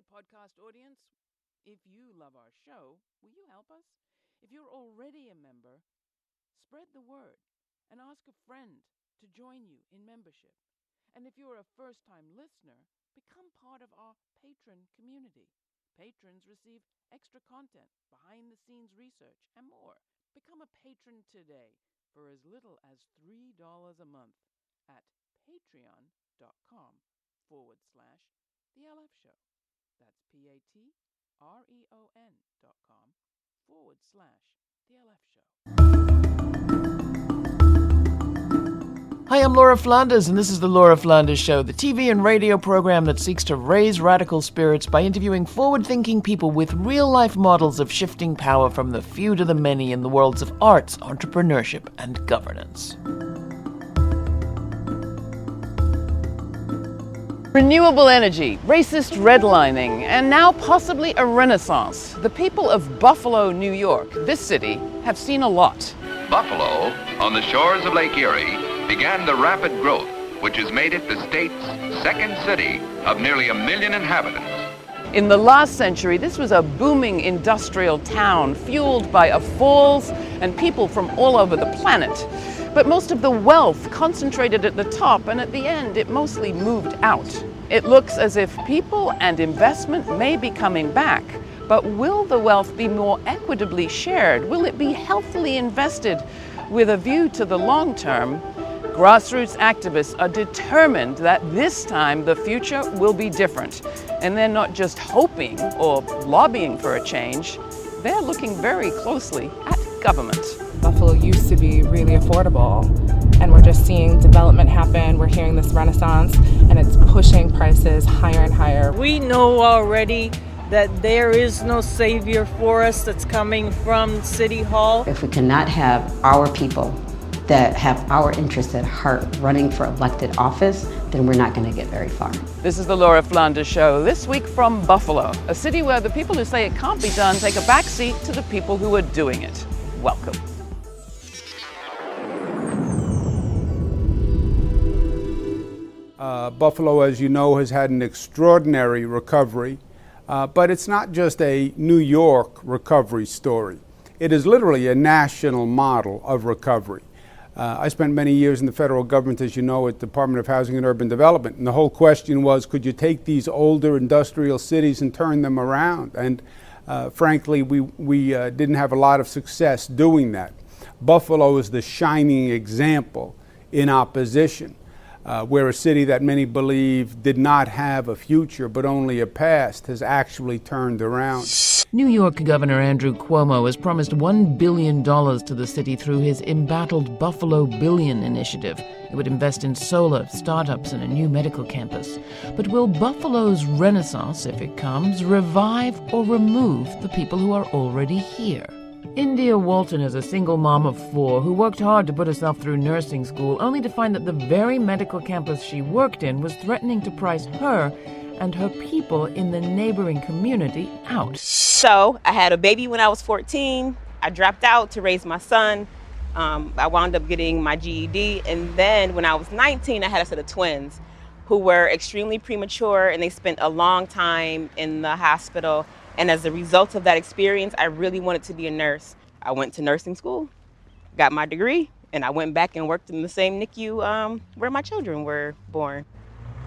Hi, podcast audience. If you love our show, will you help us? If you're already a member, spread the word and ask a friend to join you in membership. And if you're a first-time listener, become part of our patron community. Patrons receive extra content, behind-the-scenes research, and more. Become a patron today for as little as $3 a month at patreon.com/The LF Show. That's patreon.com/The LF Show. Hi, I'm Laura Flanders, and this is the Laura Flanders Show, the TV and radio program that seeks to raise radical spirits by interviewing forward-thinking people with real-life models of shifting power from the few to the many in the worlds of arts, entrepreneurship, and governance. Renewable energy, racist redlining, and now possibly a renaissance. The people of Buffalo, New York, this city, have seen a lot. Buffalo, on the shores of Lake Erie, began the rapid growth, which has made it the state's second city of nearly 1 million inhabitants. In the last century, this was a booming industrial town fueled by falls and people from all over the planet. But most of the wealth concentrated at the top, and at the end, it mostly moved out. It looks as if people and investment may be coming back, but will the wealth be more equitably shared? Will it be healthily invested with a view to the long term? Grassroots activists are determined that this time the future will be different. And they're not just hoping or lobbying for a change, they're looking very closely at government. Buffalo used to be really affordable, and we're just seeing development happen. We're hearing this renaissance, and it's pushing prices higher and higher. We know already that there is no savior for us that's coming from City Hall. If we cannot have our people that have our interests at heart running for elected office, then we're not going to get very far. This is the Laura Flanders Show, this week from Buffalo, a city where the people who say it can't be done take a back seat to the people who are doing it. Welcome. Buffalo, as you know, has had an extraordinary recovery, but it's not just a New York recovery story. It is literally a national model of recovery. I spent many years in the federal government, as you know, at the Department of Housing and Urban Development, and the whole question was, could you take these older industrial cities and turn them around? And frankly, we didn't have a lot of success doing that. Buffalo is the shining example in opposition. Where a city that many believe did not have a future but only a past has actually turned around. New York Governor Andrew Cuomo has promised $1 billion to the city through his embattled Buffalo Billion initiative. It would invest in solar, startups, and a new medical campus. But will Buffalo's renaissance, if it comes, revive or remove the people who are already here? India Walton is a single mom of 4 who worked hard to put herself through nursing school, only to find that the very medical campus she worked in was threatening to price her and her people in the neighboring community out. So I had a baby when I was 14. I dropped out to raise my son. I wound up getting my GED. And then when I was 19, I had a set of twins who were extremely premature, and they spent a long time in the hospital. And as a result of that experience, I really wanted to be a nurse. I went to nursing school, got my degree, and I went back and worked in the same NICU where my children were born.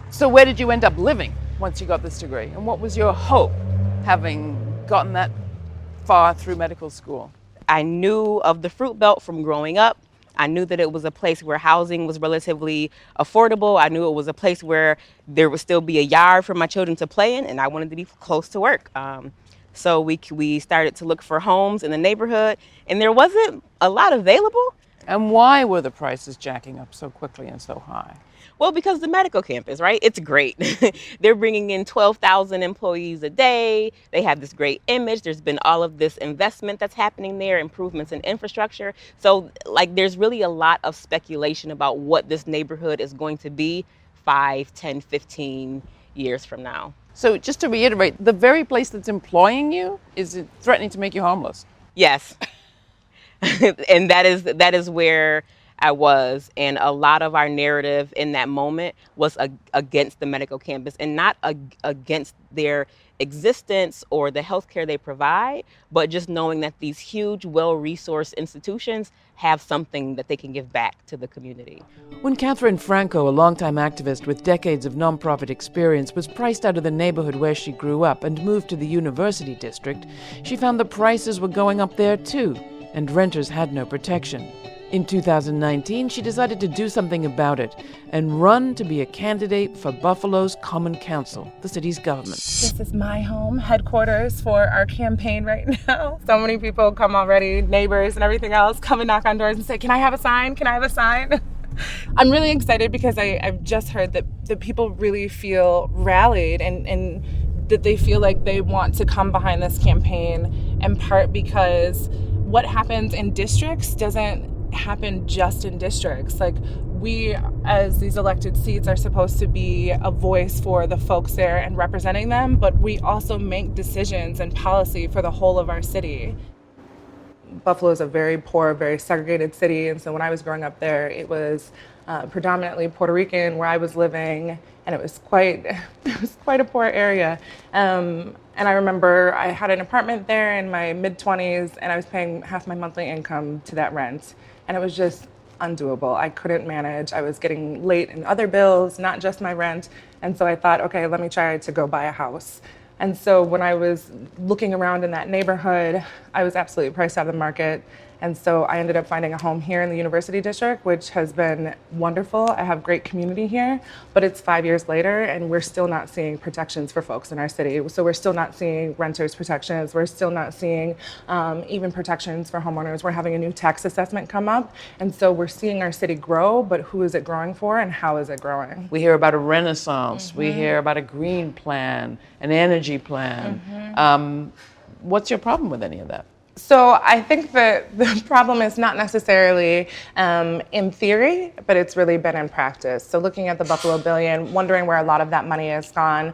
So where did you end up living once you got this degree? And what was your hope, having gotten that far through medical school? I knew of the Fruit Belt from growing up. I knew that it was a place where housing was relatively affordable. I knew it was a place where there would still be a yard for my children to play in, and I wanted to be close to work. So we started to look for homes in the neighborhood, and there wasn't a lot available. And why were the prices jacking up so quickly and so high? Well, because the medical campus, right? It's great. They're bringing in 12,000 employees a day. They have this great image. There's been all of this investment that's happening there, improvements in infrastructure. So, there's really a lot of speculation about what this neighborhood is going to be 5, 10, 15 years from now. So just to reiterate, the very place that's employing you is threatening to make you homeless. Yes. And that is where I was. And a lot of our narrative in that moment was against the medical campus, and not against their existence or the healthcare they provide, but just knowing that these huge, well-resourced institutions have something that they can give back to the community. When Kathryn Franco, a longtime activist with decades of nonprofit experience, was priced out of the neighborhood where she grew up and moved to the University District, she found the prices were going up there too, and renters had no protection. In 2019, she decided to do something about it and run to be a candidate for Buffalo's Common Council, the city's government. This is my home, headquarters for our campaign right now. So many people come already, neighbors and everything else, come and knock on doors and say, "Can I have a sign? Can I have a sign?" I'm really excited because I've just heard that people really feel rallied and that they feel like they want to come behind this campaign, in part because what happens in districts doesn't happen just in districts. Like, we, as these elected seats, are supposed to be a voice for the folks there and representing them, but we also make decisions and policy for the whole of our city. Buffalo is a very poor, very segregated city, and so when I was growing up there, it was predominantly Puerto Rican where I was living, and it was quite a poor area. And I remember I had an apartment there in my mid-20s, and I was paying half my monthly income to that rent, and it was just undoable. I couldn't manage. I was getting late in other bills, not just my rent, and so I thought, okay, let me try to go buy a house. And so when I was looking around in that neighborhood, I was absolutely priced out of the market. And so I ended up finding a home here in the University District, which has been wonderful. I have great community here, but it's 5 years later and we're still not seeing protections for folks in our city. So we're still not seeing renters protections. We're still not seeing even protections for homeowners. We're having a new tax assessment come up. And so we're seeing our city grow, but who is it growing for and how is it growing? We hear about a renaissance. We hear about a green plan, an energy plan. What's your problem with any of that? So I think that the problem is not necessarily in theory, but it's really been in practice. So looking at the Buffalo Billion, wondering where a lot of that money has gone,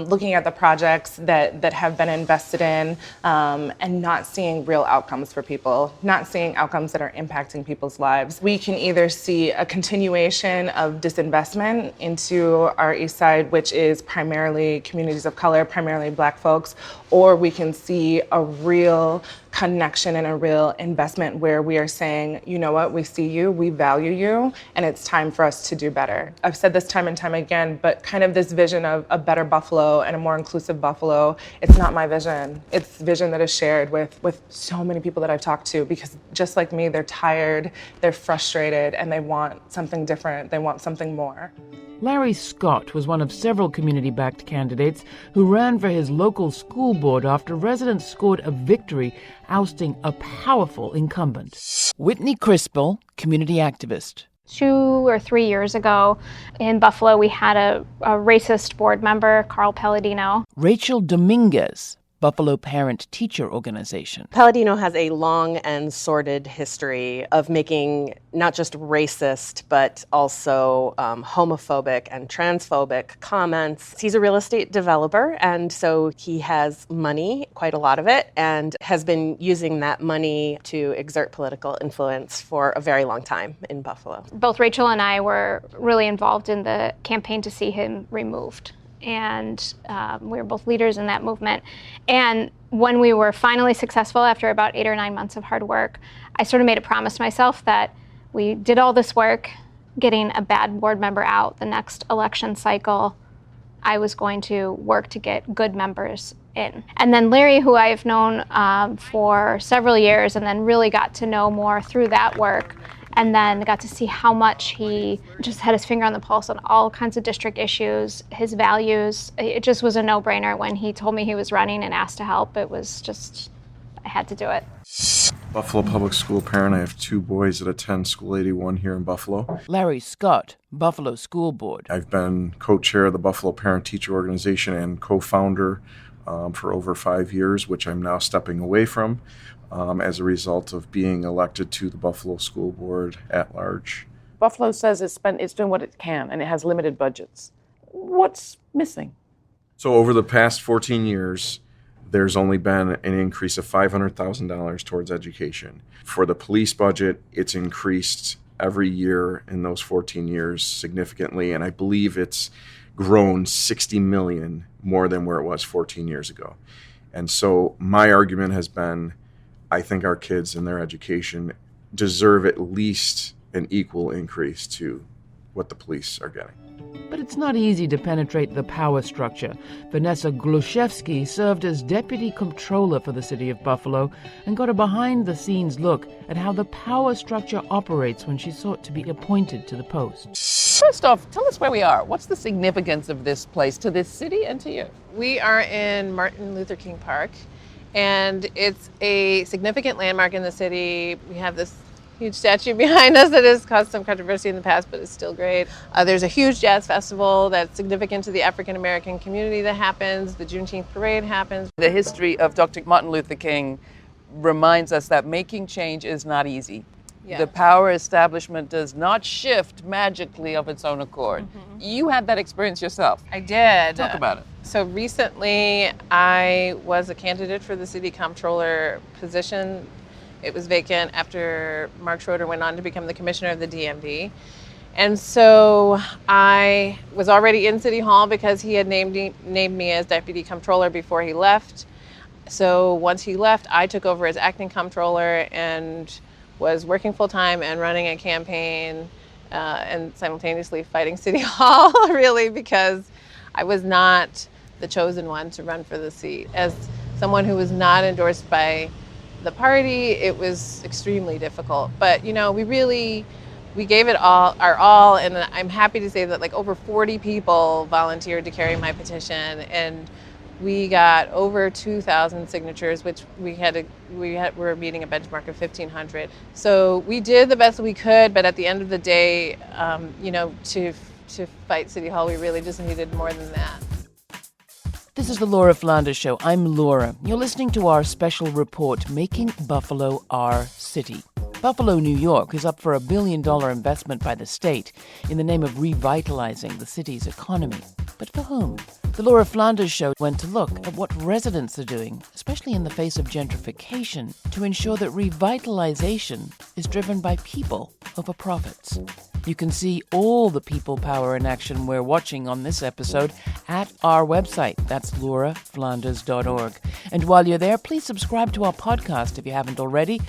looking at the projects that have been invested in, and not seeing real outcomes for people, not seeing outcomes that are impacting people's lives. We can either see a continuation of disinvestment into our East Side, which is primarily communities of color, primarily Black folks, or we can see a real connection and a real investment where we are saying, you know what, we see you, we value you, and it's time for us to do better. I've said this time and time again, but kind of this vision of a better Buffalo and a more inclusive Buffalo, it's not my vision. It's vision that is shared with so many people that I've talked to, because just like me, they're tired, they're frustrated, and they want something different. They want something more. Larry Scott was one of several community-backed candidates who ran for his local school board after residents scored a victory, ousting a powerful incumbent. Whitney Crispell, community activist. 2 or 3 years ago in Buffalo, we had a racist board member, Carl Palladino. Rachel Dominguez, Buffalo Parent-Teacher Organization. Palladino has a long and sordid history of making not just racist, but also homophobic and transphobic comments. He's a real estate developer, and so he has money, quite a lot of it, and has been using that money to exert political influence for a very long time in Buffalo. Both Rachel and I were really involved in the campaign to see him removed. And we were both leaders in that movement. And when we were finally successful after about 8 or 9 months of hard work, I sort of made a promise to myself that we did all this work getting a bad board member out. The next election cycle, I was going to work to get good members in. And then Larry, who I've known for several years and then really got to know more through that work, and then got to see how much he just had his finger on the pulse on all kinds of district issues, his values. It just was a no-brainer when he told me he was running and asked to help. It was just, I had to do it. Buffalo Public School parent. I have 2 boys that attend School 81 here in Buffalo. Larry Scott, Buffalo School Board. I've been co-chair of the Buffalo Parent-Teacher Organization and co-founder for over 5 years, which I'm now stepping away from. As a result of being elected to the Buffalo School Board at large. Buffalo says it's doing what it can, and it has limited budgets. What's missing? So over the past 14 years, there's only been an increase of $500,000 towards education. For the police budget, it's increased every year in those 14 years significantly, and I believe it's grown 60 million more than where it was 14 years ago. And so my argument has been, I think our kids and their education deserve at least an equal increase to what the police are getting. But it's not easy to penetrate the power structure. Vanessa Gluszewski served as deputy comptroller for the city of Buffalo and got a behind-the-scenes look at how the power structure operates when she sought to be appointed to the post. First off, tell us where we are. What's the significance of this place to this city and to you? We are in Martin Luther King Park, and it's a significant landmark in the city. We have this huge statue behind us that has caused some controversy in the past, but it's still great. There's a huge jazz festival that's significant to the African American community that happens. The Juneteenth parade happens. The history of Dr. Martin Luther King reminds us that making change is not easy. Yeah. The power establishment does not shift magically of its own accord. Mm-hmm. You had that experience yourself. I did. Talk about it. So recently, I was a candidate for the city comptroller position. It was vacant after Mark Schroeder went on to become the commissioner of the DMV. And so I was already in City Hall because he had named me as deputy comptroller before he left. So once he left, I took over as acting comptroller and was working full-time and running a campaign and simultaneously fighting City Hall, really, because I was not the chosen one to run for the seat. As someone who was not endorsed by the party, it was extremely difficult. But, you know, we gave it our all, and I'm happy to say that like over 40 people volunteered to carry my petition, and we got over 2,000 signatures, which we were meeting a benchmark of 1,500. So we did the best we could, but at the end of the day, you know, to fight City Hall, we really just needed more than that. This is the Laura Flanders Show. I'm Laura. You're listening to our special report, Making Buffalo Our City. Buffalo, New York is up for $1 billion investment by the state in the name of revitalizing the city's economy. But for whom? The Laura Flanders Show went to look at what residents are doing, especially in the face of gentrification, to ensure that revitalization is driven by people over profits. You can see all the people power in action we're watching on this episode at our website. That's lauraflanders.org. And while you're there, please subscribe to our podcast if you haven't already.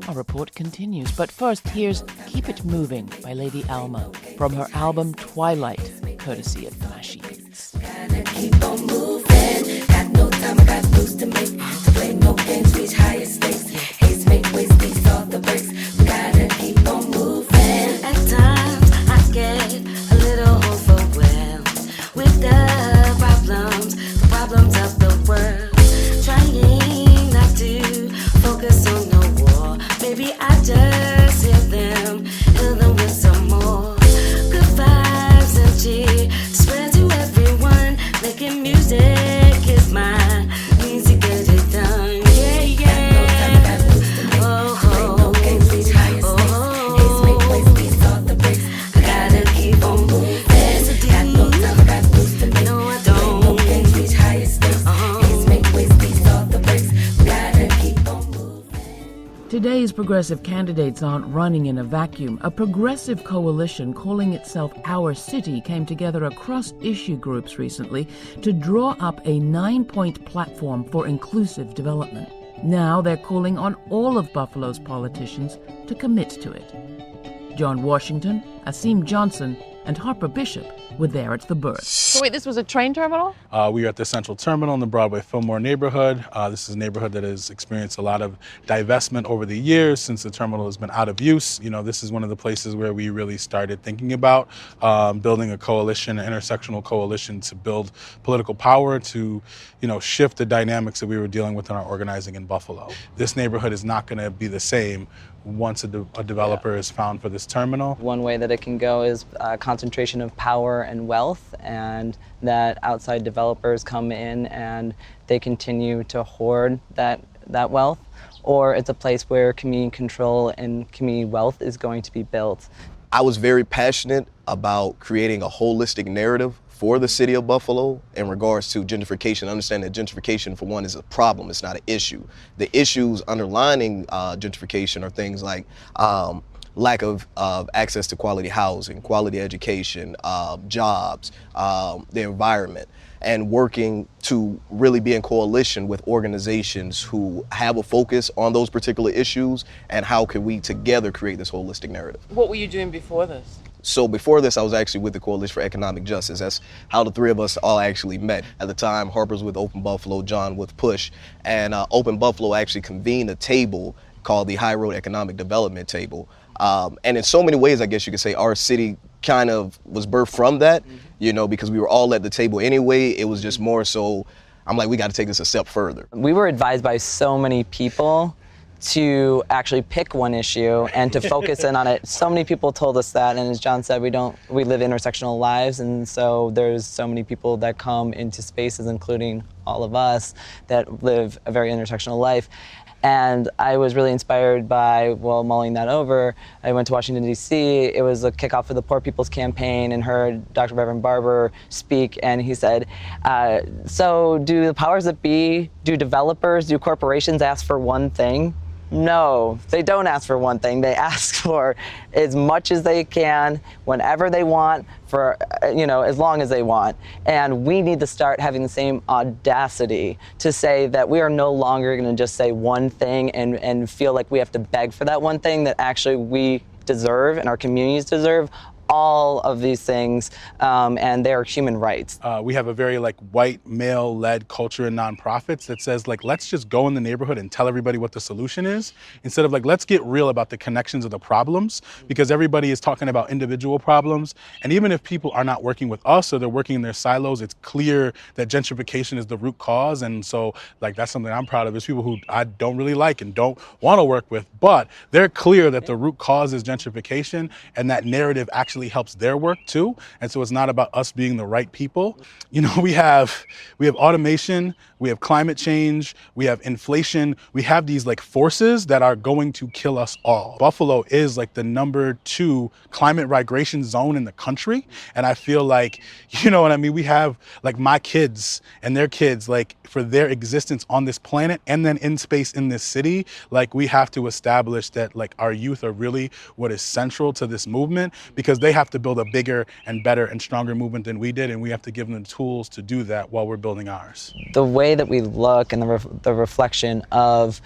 Our report continues. But first, here's Keep It Moving by Lady Alma from her album Twilight, courtesy of MashiBeats. Gotta keep on moving. Got no time, I got moves to make. To play no games, reach higher stakes. Haste make waste, these all the breaks. We gotta keep on moving. At times, I get a little overwhelmed with the problems of the world. Trying not to focus on no war. Maybe I just hear them with some more good vibes and cheer. Spread to everyone, making music is my means to get it done. Yeah, yeah. Oh, oh, no games, reach higher stakes. Haste make waste, these are the breaks. I gotta keep on moving. Got no time, I got moves to make. No, I don't. No games, reach higher stakes. Haste make waste, these are the breaks. We gotta keep on moving. Today's progressive candidates aren't running in a vacuum. A progressive coalition calling itself Our City came together across issue groups recently to draw up a 9-point platform for inclusive development. Now they're calling on all of Buffalo's politicians to commit to it. John Washington, Asim Johnson, and Harper Bishop were there at the birth. So wait, this was a train terminal? We are at the Central Terminal in the Broadway Fillmore neighborhood. This is a neighborhood that has experienced a lot of divestment over the years since the terminal has been out of use. You know, this is one of the places where we really started thinking about building a coalition, an intersectional coalition to build political power, to, you know, shift the dynamics that we were dealing with in our organizing in Buffalo. This neighborhood is not going to be the same once a developer is found for this terminal. One way that it can go is a concentration of power and wealth, and that outside developers come in and they continue to hoard that wealth, or it's a place where community control and community wealth is going to be built. I was very passionate about creating a holistic narrative for the city of Buffalo in regards to gentrification. Understand that gentrification, for one, is a problem. It's not an issue. The issues underlining gentrification are things like lack of access to quality housing, quality education, jobs, the environment, and working to really be in coalition with organizations who have a focus on those particular issues, and how can we together create this holistic narrative. What were you doing before this? So before this, I was actually with the Coalition for Economic Justice. That's how the three of us all actually met. At the time, Harper's with Open Buffalo, John with Push, and Open Buffalo actually convened a table called the High Road Economic Development Table. And in so many ways, I guess you could say our city kind of was birthed from that, you know, because we were all at the table anyway. It was just more so, I'm like, we got to take this a step further. We were advised by so many people to actually pick one issue and to focus in on it. So many people told us that, and as John said, we live intersectional lives, and so there's so many people that come into spaces, including all of us, that live a very intersectional life. And I was really inspired by, well, mulling that over, I went to Washington, D.C. It was a kickoff for the Poor People's Campaign, and heard Dr. Reverend Barber speak, and he said, so do the powers that be, do developers, do corporations ask for one thing? No, they don't ask for one thing. They ask for as much as they can, whenever they want, for, you know, as long as they want. And we need to start having the same audacity to say that we are no longer going to just say one thing and feel like we have to beg for that one thing, that actually we deserve and our communities deserve all of these things, and they are human rights. We have a very white male-led culture in nonprofits that says let's just go in the neighborhood and tell everybody what the solution is, instead of let's get real about the connections of the problems, because everybody is talking about individual problems. And even if people are not working with us or they're working in their silos, it's clear that gentrification is the root cause. And so that's something I'm proud of, is people who I don't really like and don't want to work with, but they're clear that the root cause is gentrification, and that narrative actually helps their work too. And so it's not about us being the right people. You know, we have automation, we have climate change, we have inflation, we have these forces that are going to kill us all. Buffalo is the #2 climate migration zone in the country. And I feel you know what I mean? We have my kids and their kids, for their existence on this planet and then in space in this city, we have to establish that our youth are really what is central to this movement, because they have to build a bigger and better and stronger movement than we did, and we have to give them the tools to do that while we're building ours. The way that we look and the reflection of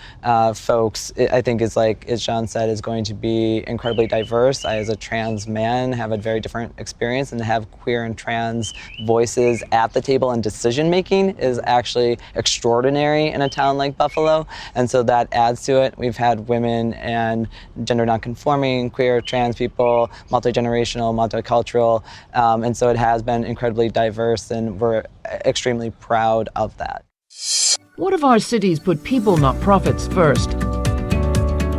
folks, I think is as John said, is going to be incredibly diverse. I, as a trans man, have a very different experience, and to have queer and trans voices at the table and decision making is actually extraordinary in a town like Buffalo, and so that adds to it. We've had women and gender nonconforming, queer, trans people, multi-generational, multicultural, and so it has been incredibly diverse, and we're extremely proud of that. What if our cities put people, not profits, first?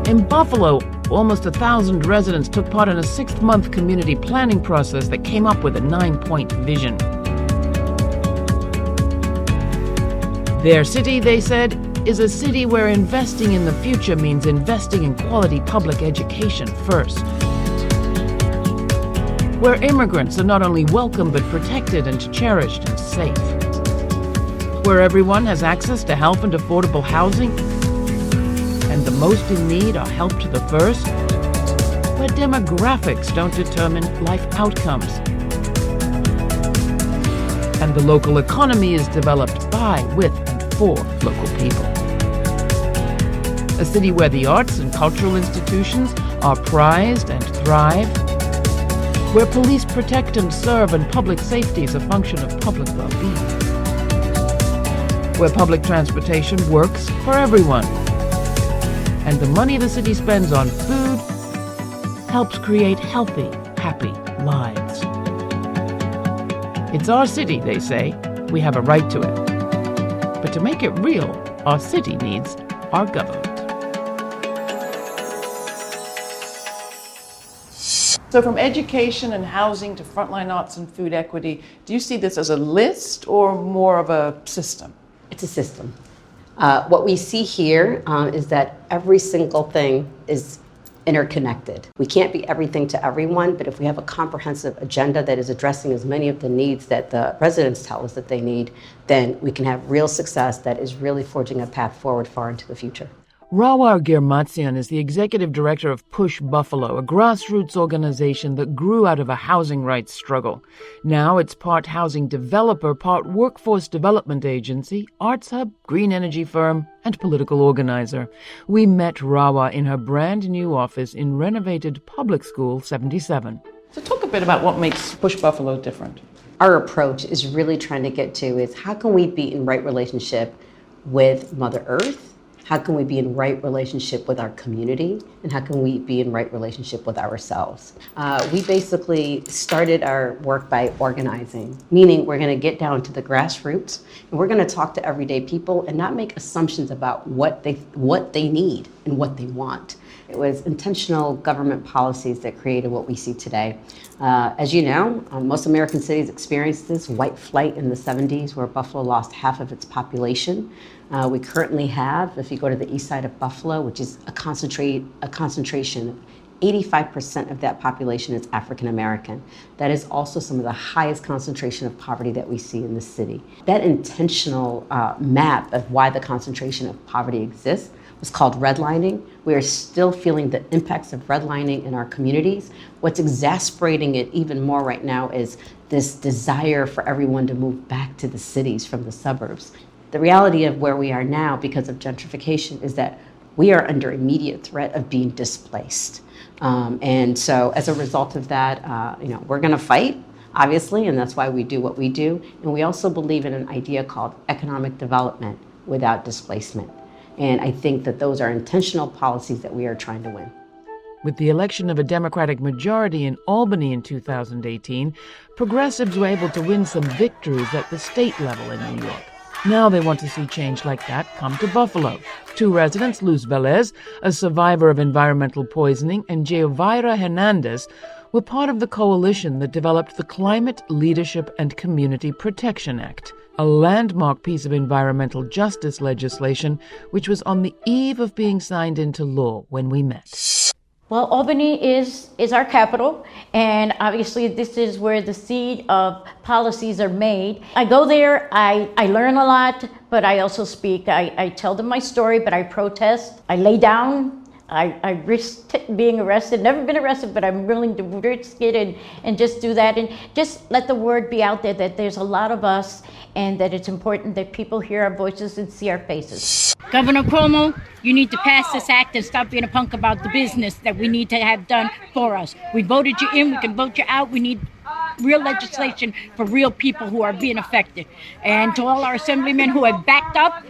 In Buffalo, almost 1,000 residents took part in a 6-month community planning process that came up with a 9-point vision. Their city, they said, is a city where investing in the future means investing in quality public education first. Where immigrants are not only welcome but protected and cherished and safe. Where everyone has access to health and affordable housing, and the most in need are helped the first. Where demographics don't determine life outcomes, and the local economy is developed by, with, and for local people. A city where the arts and cultural institutions are prized and thrive. Where police protect and serve and public safety is a function of public well-being. Where public transportation works for everyone. And the money the city spends on food helps create healthy, happy lives. It's our city, they say. We have a right to it. But to make it real, our city needs our government. So from education and housing to frontline arts and food equity, do you see this as a list or more of a system? It's a system. What we see here is that every single thing is interconnected. We can't be everything to everyone, but if we have a comprehensive agenda that is addressing as many of the needs that the residents tell us that they need, then we can have real success that is really forging a path forward far into the future. Rawa Girmatsian is the executive director of Push Buffalo, a grassroots organization that grew out of a housing rights struggle. Now it's part housing developer, part workforce development agency, arts hub, green energy firm, and political organizer. We met Rawa in her brand new office in renovated Public School 77. So talk a bit about what makes Push Buffalo different. Our approach is really trying to get to is how can we be in right relationship with Mother Earth? How can we be in right relationship with our community? And how can we be in right relationship with ourselves? We basically started our work by organizing, meaning we're gonna get down to the grassroots and we're gonna talk to everyday people and not make assumptions about what they need and what they want. It was intentional government policies that created what we see today. As you know, most American cities experienced this white flight in the 70s where Buffalo lost half of its population. We currently have, if you go to the east side of Buffalo, which is a concentration, 85% of that population is African American. That is also some of the highest concentration of poverty that we see in the city. That intentional map of why the concentration of poverty exists was called redlining. We are still feeling the impacts of redlining in our communities. What's exasperating it even more right now is this desire for everyone to move back to the cities from the suburbs. The reality of where we are now because of gentrification is that we are under immediate threat of being displaced. And so as a result of that, we're gonna fight, obviously, and that's why we do what we do. And we also believe in an idea called economic development without displacement. And I think that those are intentional policies that we are trying to win. With the election of a Democratic majority in Albany in 2018, progressives were able to win some victories at the state level in New York. Now they want to see change like that come to Buffalo. Two residents, Luz Velez, a survivor of environmental poisoning, and Geovira Hernandez, were part of the coalition that developed the Climate Leadership and Community Protection Act, a landmark piece of environmental justice legislation which was on the eve of being signed into law when we met. Well, Albany is our capital, and obviously this is where the seed of policies are made. I go there, I learn a lot, but I also speak. I tell them my story, but I protest. I lay down. I risk being arrested. Never been arrested, but I'm willing to risk it and just do that. And just let the word be out there that there's a lot of us and that it's important that people hear our voices and see our faces. Governor Cuomo, you need to pass this act and stop being a punk about the business that we need to have done for us. We voted you in, we can vote you out. We need real legislation for real people who are being affected. And to all our assemblymen who have backed up,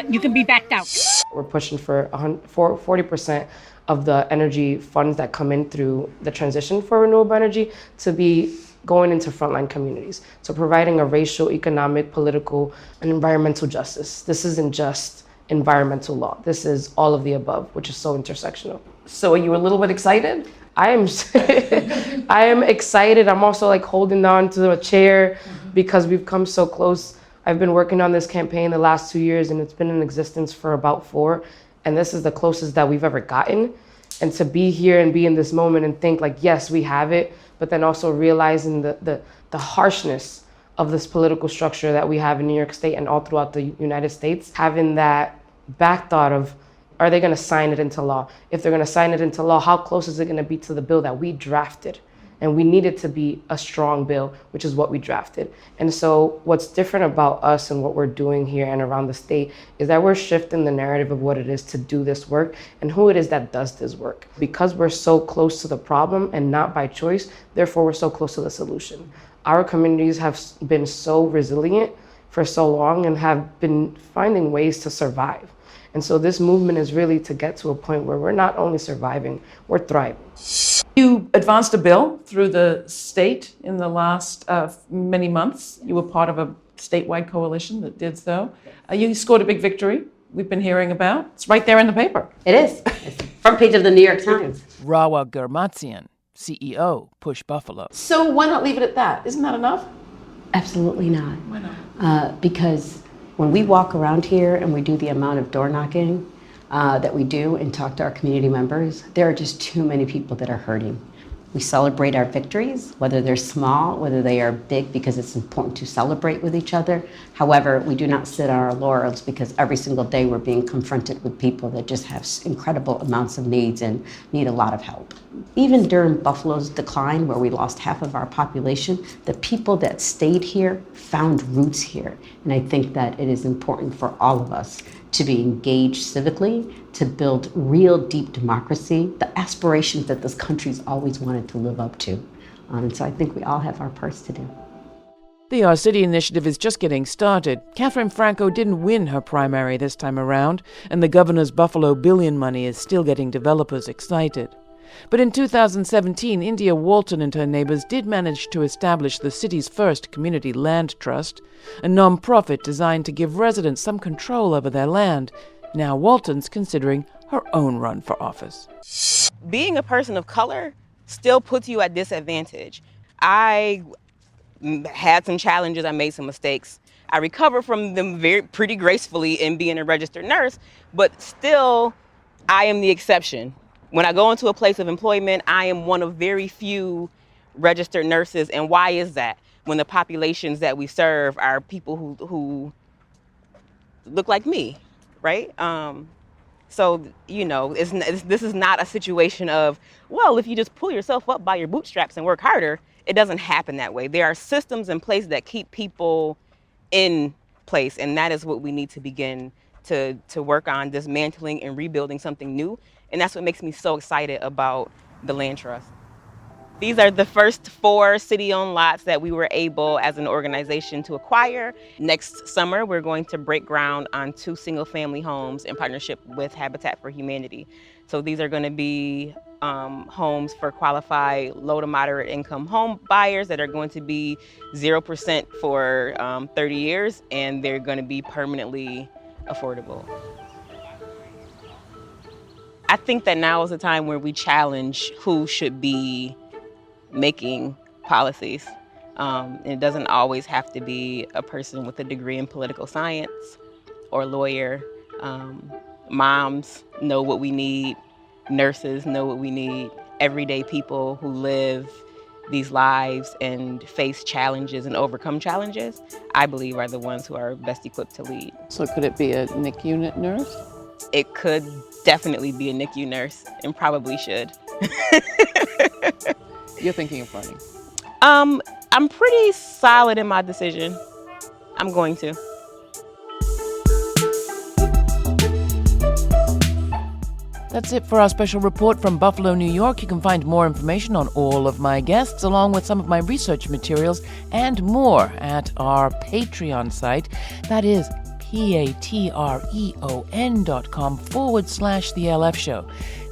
you can be backed out. We're pushing for 40% of the energy funds that come in through the transition for renewable energy to be going into frontline communities. So providing a racial, economic, political, and environmental justice. This isn't just environmental law. This is all of the above, which is so intersectional. So are you a little bit excited? I am excited. I'm also like holding on to a chair because we've come so close. I've been working on this campaign the last 2 years and it's been in existence for about 4. And this is the closest that we've ever gotten. And to be here and be in this moment and think like, yes, we have it, but then also realizing the harshness of this political structure that we have in New York State and all throughout the United States, having that back thought of, are they gonna sign it into law? If they're gonna sign it into law, how close is it gonna be to the bill that we drafted? And we need it to be a strong bill, which is what we drafted. And so what's different about us and what we're doing here and around the state is that we're shifting the narrative of what it is to do this work and who it is that does this work. Because we're so close to the problem and not by choice, therefore we're so close to the solution. Our communities have been so resilient for so long and have been finding ways to survive. And so this movement is really to get to a point where we're not only surviving, we're thriving. You advanced a bill through the state in the last many months. You were part of a statewide coalition that did so. You scored a big victory we've been hearing about. It's right there in the paper. It is. It's the front page of the New York Times. Rawa Girmatsian, CEO, Push Buffalo. So why not leave it at that? Isn't that enough? Absolutely not. Why not? Because when we walk around here and we do the amount of door knocking that we do and talk to our community members, there are just too many people that are hurting. We celebrate our victories, whether they're small, whether they are big, because it's important to celebrate with each other. However, we do not sit on our laurels, because every single day we're being confronted with people that just have incredible amounts of needs and need a lot of help. Even during Buffalo's decline, where we lost half of our population, the people that stayed here found roots here. And I think that it is important for all of us to be engaged civically, to build real deep democracy, the aspirations that this country's always wanted to live up to. And so I think we all have our parts to do. The Our City initiative is just getting started. Kathryn Franco didn't win her primary this time around, and the governor's Buffalo billion money is still getting developers excited. But in 2017, India Walton and her neighbors did manage to establish the city's first community land trust, a non-profit designed to give residents some control over their land. Now Walton's considering her own run for office. Being a person of color still puts you at disadvantage. I had some challenges, I made some mistakes. I recovered from them pretty gracefully in being a registered nurse, but still, I am the exception. When I go into a place of employment, I am one of very few registered nurses. And why is that? When the populations that we serve are people who look like me, right? So, you know, this is not a situation of, well, if you just pull yourself up by your bootstraps and work harder. It doesn't happen that way. There are systems in place that keep people in place, and that is what we need to begin to work on, dismantling and rebuilding something new. And that's what makes me so excited about the land trust. These are the first 4 city-owned lots that we were able as an organization to acquire. Next summer, we're going to break ground on 2 single-family homes in partnership with Habitat for Humanity. So these are going to be homes for qualified low to moderate income home buyers that are going to be 0% for 30 years, and they're going to be permanently affordable. I think that now is the time where we challenge who should be making policies. It doesn't always have to be a person with a degree in political science or lawyer. Moms know what we need. Nurses know what we need. Everyday people who live these lives and face challenges and overcome challenges, I believe are the ones who are best equipped to lead. So could it be a NICU nurse? It could definitely be a NICU nurse, and probably should. You're thinking of running? I'm pretty solid in my decision. I'm going to. That's it for our special report from Buffalo, New York. You can find more information on all of my guests, along with some of my research materials and more at our Patreon site. That is patreon.com/The LF Show.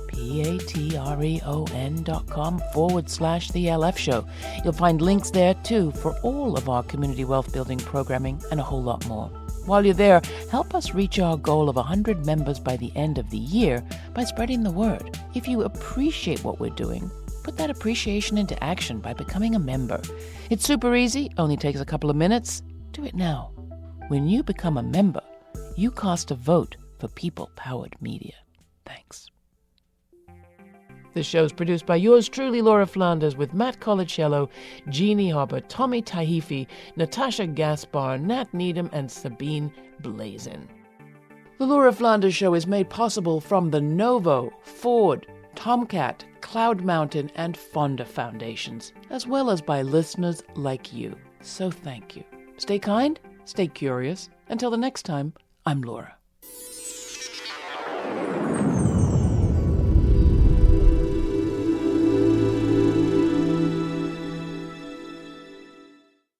patreon.com/The LF Show. You'll find links there, too, for all of our community wealth building programming and a whole lot more. While you're there, help us reach our goal of 100 members by the end of the year by spreading the word. If you appreciate what we're doing, put that appreciation into action by becoming a member. It's super easy, only takes a couple of minutes. Do it now. When you become a member, you cast a vote for people-powered media. Thanks. This show is produced by yours truly, Laura Flanders, with Matt Colicello, Jeannie Hopper, Tommy Tahifi, Natasha Gaspar, Nat Needham, and Sabine Blazin. The Laura Flanders Show is made possible from the Novo, Ford, Tomcat, Cloud Mountain, and Fonda Foundations, as well as by listeners like you. So thank you. Stay kind, stay curious. Until the next time, I'm Laura.